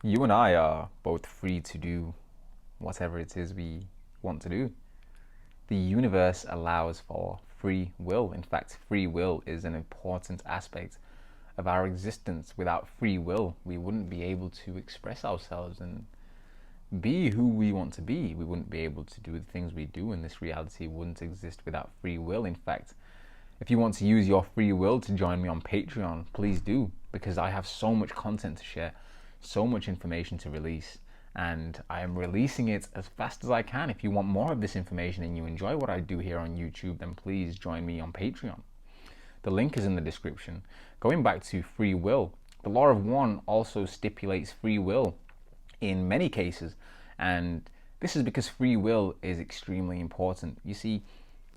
You and I are both free to do whatever it is we want to do. The universe allows for free will. In fact, free will is an important aspect of our existence. Without free will, we wouldn't be able to express ourselves and be who we want to be. We wouldn't be able to do the things we do, and this reality wouldn't exist without free will. In fact, if you want to use your free will to join me on Patreon, please do, because I have so much content to share, so much information to release, and I am releasing it as fast as I can. If you want more of this information and you enjoy what I do here on YouTube, then please join me on Patreon. The link is in the description. Going back to free will, the Law of One also stipulates free will in many cases, and this is because free will is extremely important. You see,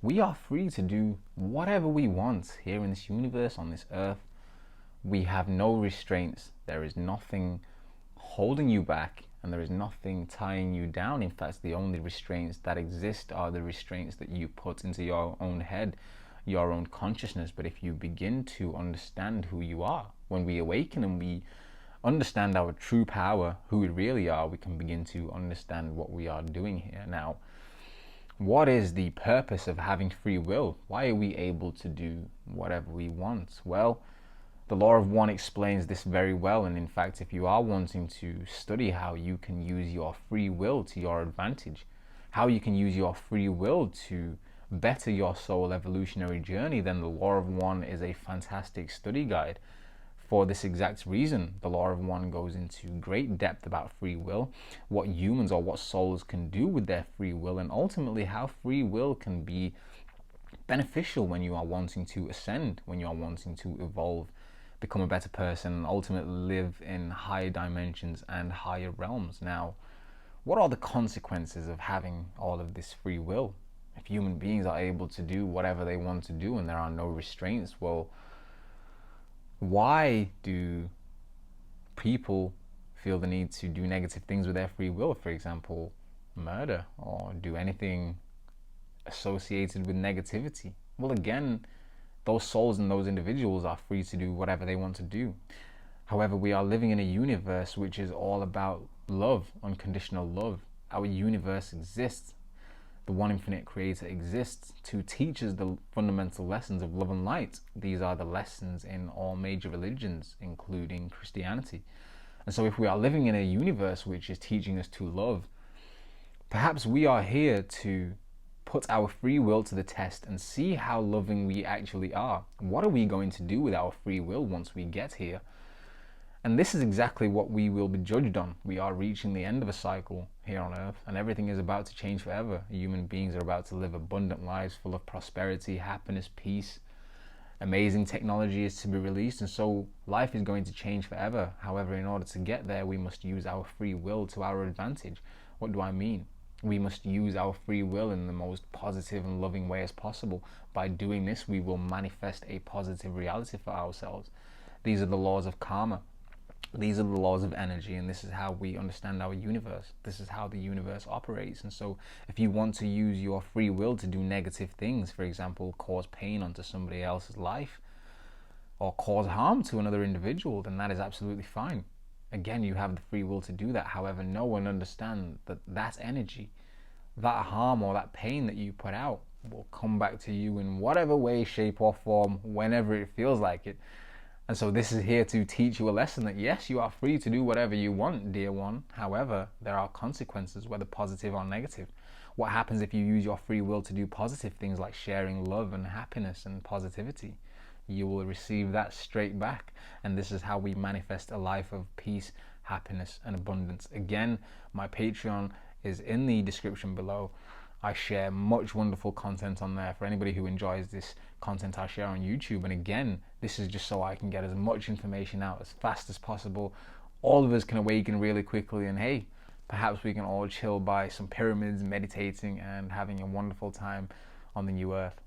we are free to do whatever we want here in this universe, on this earth. We have no restraints. There is nothing holding you back, and there is nothing tying you down. In fact, the only restraints that exist are the restraints that you put into your own head, your own consciousness. But if you begin to understand who you are, when we awaken and we understand our true power, who we really are, we can begin to understand what we are doing here. Now, what is the purpose of having free will? Why are we able to do whatever we want? Well, the Law of One explains this very well, and in fact, if you are wanting to study how you can use your free will to your advantage, how you can use your free will to better your soul evolutionary journey, then the Law of One is a fantastic study guide. For this exact reason, the Law of One goes into great depth about free will, what humans or what souls can do with their free will, and ultimately how free will can be beneficial when you are wanting to ascend, when you are wanting to evolve, become a better person, and ultimately live in higher dimensions and higher realms. Now, what are the consequences of having all of this free will? If human beings are able to do whatever they want to do and there are no restraints, well, why do people feel the need to do negative things with their free will? For example, murder or do anything associated with negativity. Well, again, those souls and those individuals are free to do whatever they want to do. However, we are living in a universe which is all about love, unconditional love. Our universe exists. The one infinite creator exists to teach us the fundamental lessons of love and light. These are the lessons in all major religions, including Christianity. And so if we are living in a universe which is teaching us to love, perhaps we are here to put our free will to the test and see how loving we actually are. What are we going to do with our free will once we get here? And this is exactly what we will be judged on. We are reaching the end of a cycle here on Earth, and everything is about to change forever. Human beings are about to live abundant lives full of prosperity, happiness, peace. Amazing technology is to be released, and so life is going to change forever. However, in order to get there, we must use our free will to our advantage. What do I mean? We must use our free will in the most positive and loving way as possible. By doing this, we will manifest a positive reality for ourselves. These are the laws of karma. These are the laws of energy, and this is how we understand our universe. This is how the universe operates. And so if you want to use your free will to do negative things, for example, cause pain onto somebody else's life or cause harm to another individual, then that is absolutely fine. Again, you have the free will to do that. However, no one understands that that energy, that harm or that pain that you put out will come back to you in whatever way, shape or form, whenever it feels like it. And so this is here to teach you a lesson that yes, you are free to do whatever you want, dear one. However, there are consequences, whether positive or negative. What happens if you use your free will to do positive things like sharing love and happiness and positivity? You will receive that straight back. And this is how we manifest a life of peace, happiness, and abundance. Again, my Patreon is in the description below. I share much wonderful content on there for anybody who enjoys this content I share on YouTube. And again, this is just so I can get as much information out as fast as possible. All of us can awaken really quickly, and hey, perhaps we can all chill by some pyramids, meditating and having a wonderful time on the new earth.